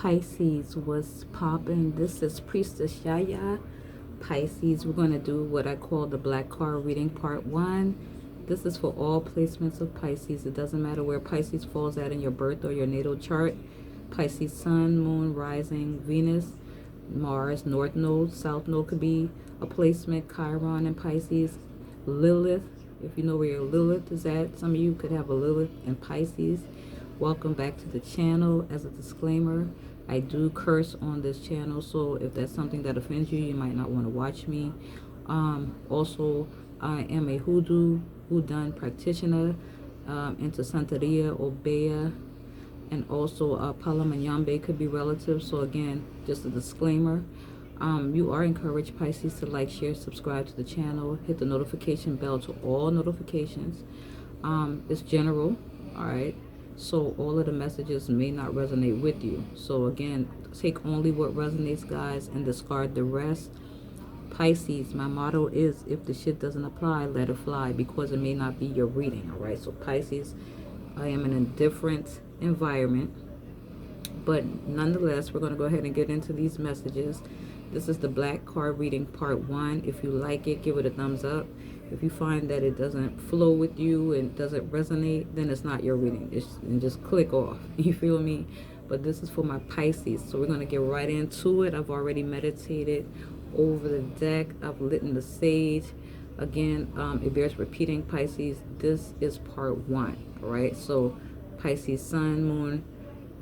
Pisces, was popping? This is Priestess Yaya. Pisces, we're going to do what I call the black card reading part 1. This is for all placements of Pisces. It doesn't matter where Pisces falls at in your birth or your natal chart. Pisces sun, moon, rising, Venus, Mars, north node, south node could be a placement. Chiron in Pisces. Lilith, if you know where your Lilith is at. Some of you could have a Lilith in Pisces. Welcome back to the channel. As a disclaimer, I do curse on this channel, so if that's something that offends you, you might not want to watch me. Also, I am a hoodoo practitioner, into Santeria, Obeya, and also Palamanyambe could be relative. So again, just a disclaimer. You are encouraged, Pisces, to like, share, subscribe to the channel, hit the notification bell to all notifications. It's general, all right? So all of the messages may not resonate with you. So again, take only what resonates, guys, and discard the rest. Pisces, my motto is, if the shit doesn't apply, let it fly, because it may not be your reading, all right? So Pisces, I am in a different environment, but nonetheless, we're going to go ahead and get into these messages. This is the black card reading part 1. If you like it, give it a thumbs up. If you find that it doesn't flow with you and doesn't resonate, then it's not your reading. And just click off. You feel me? But this is for my Pisces. So we're going to get right into it. I've already meditated over the deck. I've lit the sage. Again, it bears repeating, Pisces. This is part 1. All right? So Pisces sun, moon.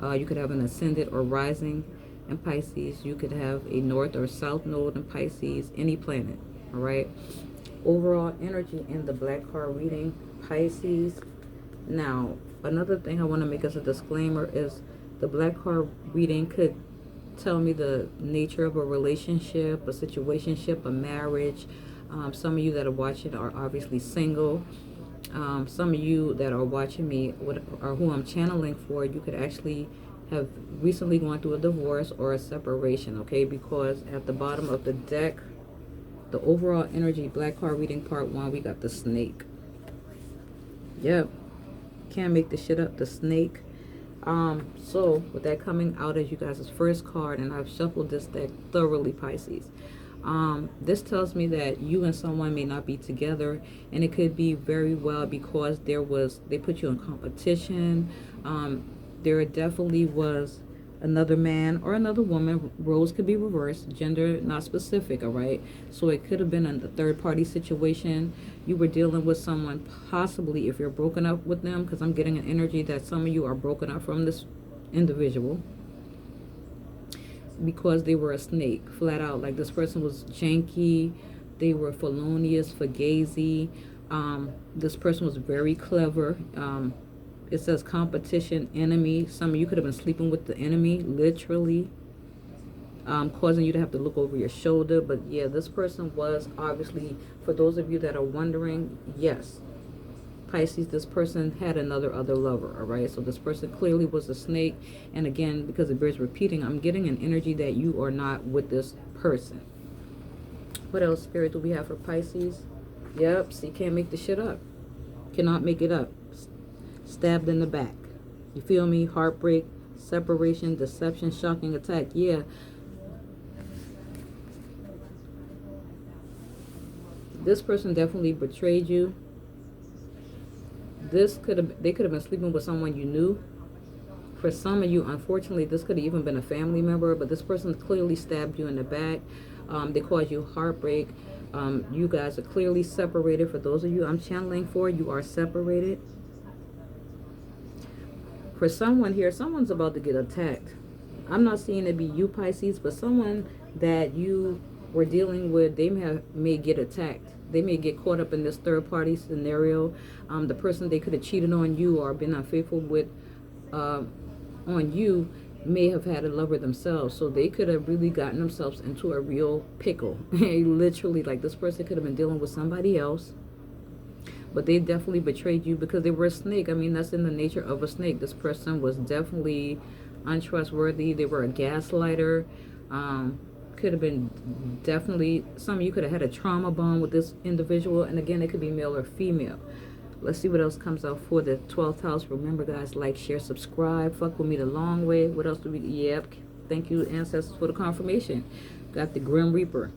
You could have an ascendant or rising in Pisces. You could have a north or south node in Pisces. Any planet. All right? Overall energy in the black card reading, Pisces. Now, another thing I want to make as a disclaimer is the black card reading could tell me the nature of a relationship, a situationship, a marriage. Some of you that are watching are obviously single. Some of you that are watching me, or who I'm channeling for, you could actually have recently gone through a divorce or a separation, okay? Because at the bottom of the deck, the overall energy, black card reading part 1, we got the snake. Yep. Can't make this shit up, the snake. So with that coming out as you guys' first card, and I've shuffled this deck thoroughly, Pisces. This tells me that you and someone may not be together, and it could be very well because they put you in competition. There definitely was another man or another woman. Roles could be reversed, gender not specific, all right? So it could have been a third party situation. You were dealing with someone, possibly if you're broken up with them, because I'm getting an energy that some of you are broken up from this individual because they were a snake, flat out. Like, this person was janky, they were felonious, fugazi. This person was very clever. It says competition, enemy. Some of you could have been sleeping with the enemy, literally, causing you to have to look over your shoulder. But yeah, this person was obviously, for those of you that are wondering, yes, Pisces, this person had another lover, all right? So this person clearly was a snake. And again, because it bears repeating, I'm getting an energy that you are not with this person. What else, Spirit, do we have for Pisces? Yep, see, can't make the shit up. Cannot make it up. Stabbed in the back. You feel me? Heartbreak, separation, deception, shocking attack. Yeah. This person definitely betrayed you. They could have been sleeping with someone you knew. For some of you, unfortunately, this could have even been a family member, but this person clearly stabbed you in the back. They caused you heartbreak. You guys are clearly separated. For those of you I'm channeling for, you are separated. For someone here, someone's about to get attacked. I'm not seeing it be you, Pisces, but someone that you were dealing with, they may get attacked. They may get caught up in this third-party scenario. The person they could have cheated on you or been unfaithful with on you may have had a lover themselves. So they could have really gotten themselves into a real pickle. Literally, like, this person could have been dealing with somebody else, but they definitely betrayed you because they were a snake. I mean, that's in the nature of a snake. This person was definitely untrustworthy. They were a gaslighter. Could have been definitely, some of you could have had a trauma bond with this individual. And again, it could be male or female. Let's see what else comes out for the 12th house. Remember, guys, like, share, subscribe. Fuck with me the long way. What else do we? Yep. Thank you, ancestors, for the confirmation. Got the Grim Reaper.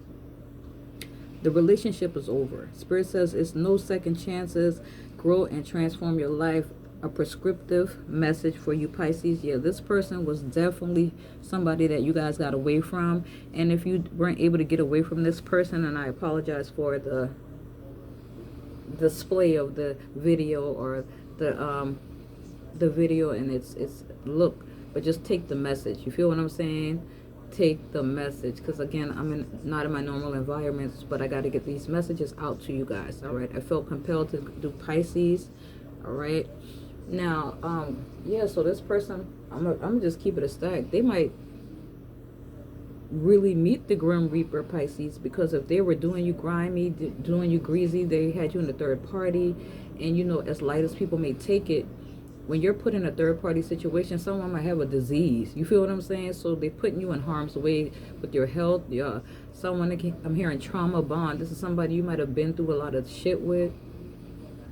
The relationship is over. Spirit says it's no second chances. Grow and transform your life. A prescriptive message for you, Pisces. Yeah, this person was definitely somebody that you guys got away from. And if you weren't able to get away from this person, and I apologize for the display of the video or the video and its look, but just take the message. You feel what I'm saying? Take the message, because again, I'm not in my normal environments, but I got to get these messages out to you guys. All right, I felt compelled to do Pisces. All right, now yeah, so this person, I'm just keep it a stack. They might really meet the Grim Reaper, Pisces, because if they were doing you grimy, doing you greasy, they had you in the third party. And you know, as light as people may take it, when you're put in a third party situation, someone might have a disease. You feel what I'm saying? So they're putting you in harm's way with your health. Yeah, someone that I'm hearing trauma bond. This is somebody you might have been through a lot of shit with.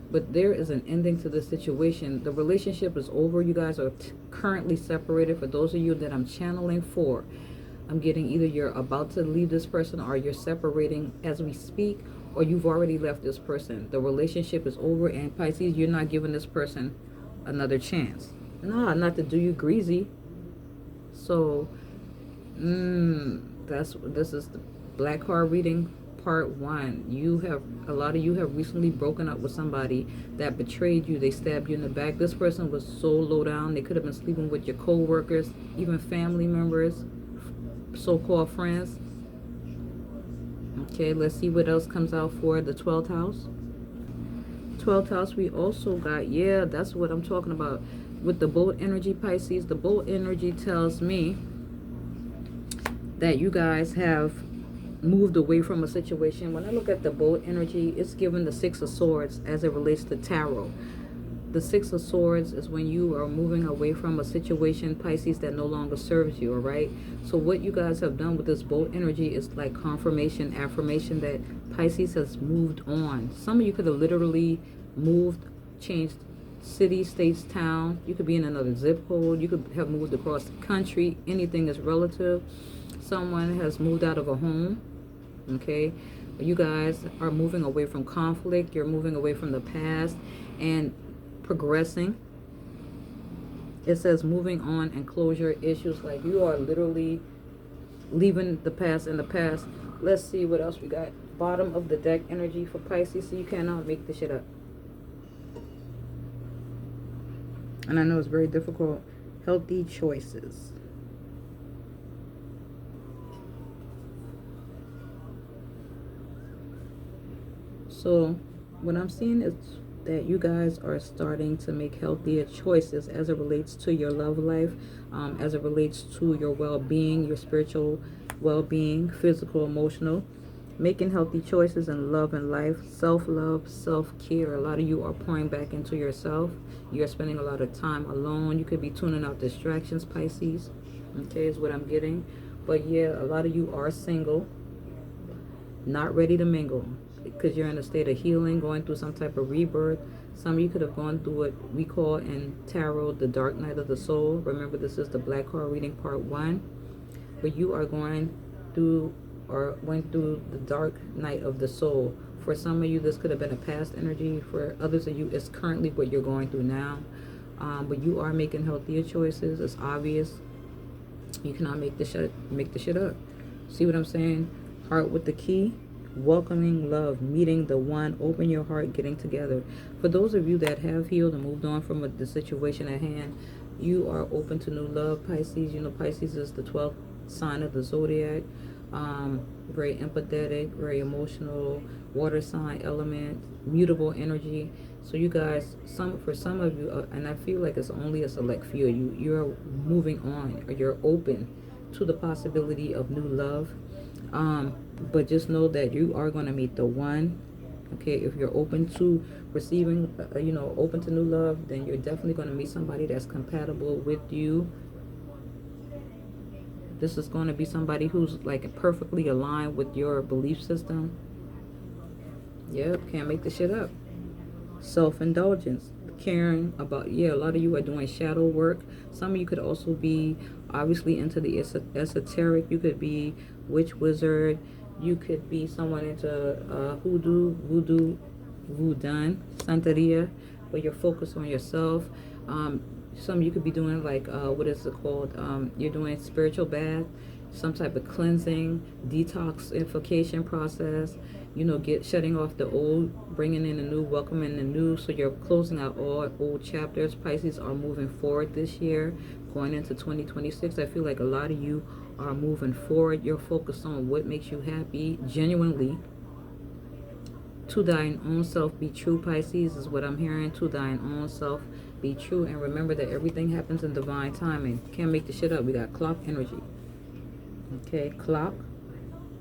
But there is an ending to this situation. The relationship is over. You guys are currently separated. For those of you that I'm channeling for, I'm getting either you're about to leave this person, or you're separating as we speak, or you've already left this person. The relationship is over, and Pisces, you're not giving this person another chance. Nah, not to do you greasy. So this is the Black Card Reading Part 1. A lot of you have recently broken up with somebody that betrayed you. They stabbed you in the back. This person was so low down. They could have been sleeping with your co-workers, even family members, so-called friends. Okay, let's see what else comes out for the 12th house. 12th house, we also got, yeah, that's what I'm talking about with the boat energy, Pisces. The boat energy tells me that you guys have moved away from a situation. When I look at the boat energy, it's given the Six of Swords as it relates to tarot. The Six of Swords is when you are moving away from a situation, Pisces, that no longer serves you, all right? So what you guys have done with this boat energy is like confirmation, affirmation that Pisces has moved on. Some of you could have literally moved, changed city, states, town. You could be in another zip code. You could have moved across the country. Anything is relative. Someone has moved out of a home, okay? You guys are moving away from conflict. You're moving away from the past and progressing. It says moving on and closure issues. Like you are literally leaving the past in the past. Let's see what else we got. Bottom of the deck energy for Pisces. So you cannot make this shit up. And I know it's very difficult. Healthy choices. So what I'm seeing is that you guys are starting to make healthier choices as it relates to your love life, as it relates to your well-being, your spiritual well-being, physical, emotional. Making healthy choices in love and life, self-love, self-care. A lot of you are pouring back into yourself. You're spending a lot of time alone. You could be tuning out distractions, Pisces. Okay, is what I'm getting. But yeah, a lot of you are single, not ready to mingle, because you're in a state of healing, going through some type of rebirth. Some of you could have gone through what we call in tarot the dark night of the soul. Remember, this is the Black Card Reading Part 1. But you are going through or went through the dark night of the soul. For some of you, this could have been a past energy. For others of you, it's currently what you're going through now. But you are making healthier choices. It's obvious. You cannot make the shit up. See what I'm saying? Heart with the key. Welcoming love, meeting the one, open your heart, getting together. For those of you that have healed and moved on from the situation at hand, you are open to new love, Pisces. You know, Pisces is the 12th sign of the zodiac. Very empathetic, very emotional, water sign element, mutable energy. So you guys, for some of you, and I feel like it's only a select few of you, you're moving on, or you're open to the possibility of new love. But just know that you are going to meet the one. Okay, if you're open to receiving, open to new love, then you're definitely going to meet somebody that's compatible with you. This is going to be somebody who's like perfectly aligned with your belief system. Yep, can't make this shit up. Self-indulgence. caring about, yeah, a lot of you are doing shadow work. Some of you could also be obviously into the esoteric. You could be witch, wizard. You could be someone into hoodoo, voodoo, voodoo, santeria, but you're focused on yourself. Some of you could be doing like what is it called? You're doing spiritual bath, some type of cleansing, detoxification process. You know, shutting off the old, bringing in the new, welcoming the new. So you're closing out all old chapters. Pisces are moving forward this year, going into 2026. I feel like a lot of you are moving forward. You're focused on what makes you happy, genuinely. To thine own self be true, Pisces, is what I'm hearing. To thine own self be true. And remember that everything happens in divine timing. Can't make the shit up. We got clock energy. Okay, clock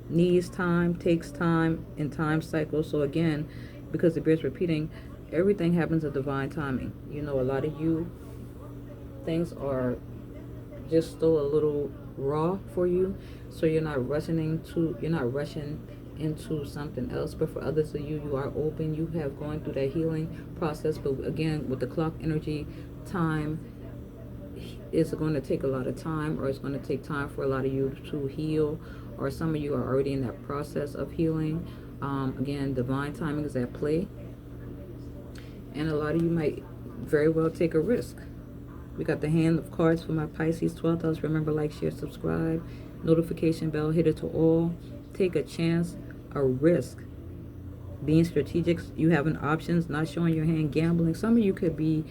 needs time, takes time, and time cycles. So again, because the bears repeating, everything happens in divine timing. You know, a lot of you, things are just still a little raw for you, so you're not rushing into something else. But for others of you, you are open. You have gone through that healing process. But again, with the clock energy, time is going to take a lot of time, or it's going to take time for a lot of you to heal, or some of you are already in that process of healing. Again, divine timing is at play, and a lot of you might very well take a risk. We got the hand of cards for my Pisces 12th house. Remember, like, share, subscribe, notification bell, hit it to all. Take a chance, a risk. Being strategic, you having options, not showing your hand, gambling. Some of you could be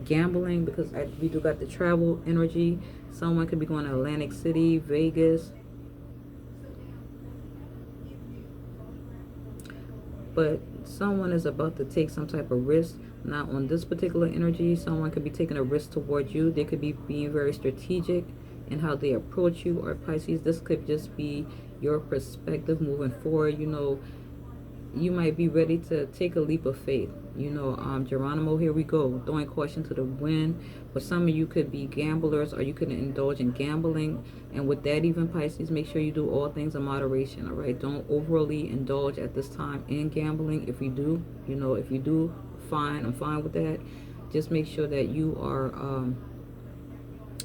gambling because we do got the travel energy. Someone could be going to Atlantic City, Vegas. But someone is about to take some type of risk. Not on this particular energy. Someone could be taking a risk towards you. They could be being very strategic in how they approach you. Or Pisces, this could just be your perspective moving forward. You know, you might be ready to take a leap of faith. You know, Geronimo, here we go, throwing caution to the wind. But some of you could be gamblers, or you could indulge in gambling. And with that, even Pisces, make sure you do all things in moderation. All right, don't overly indulge at this time in gambling. If you do, you know, if you do, fine, I'm fine with that. Just make sure that you are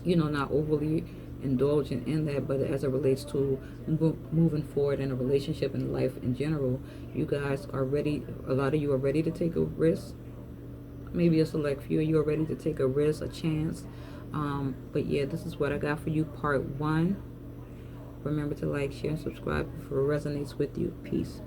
you know, not overly indulgent in that. But as it relates to moving forward in a relationship and life in general, you guys are ready. A lot of you are ready to take a risk. Maybe a select few of you are ready to take a risk, a chance. But yeah, this is what I got for you, part 1. Remember to like, share, and subscribe if it resonates with you. Peace.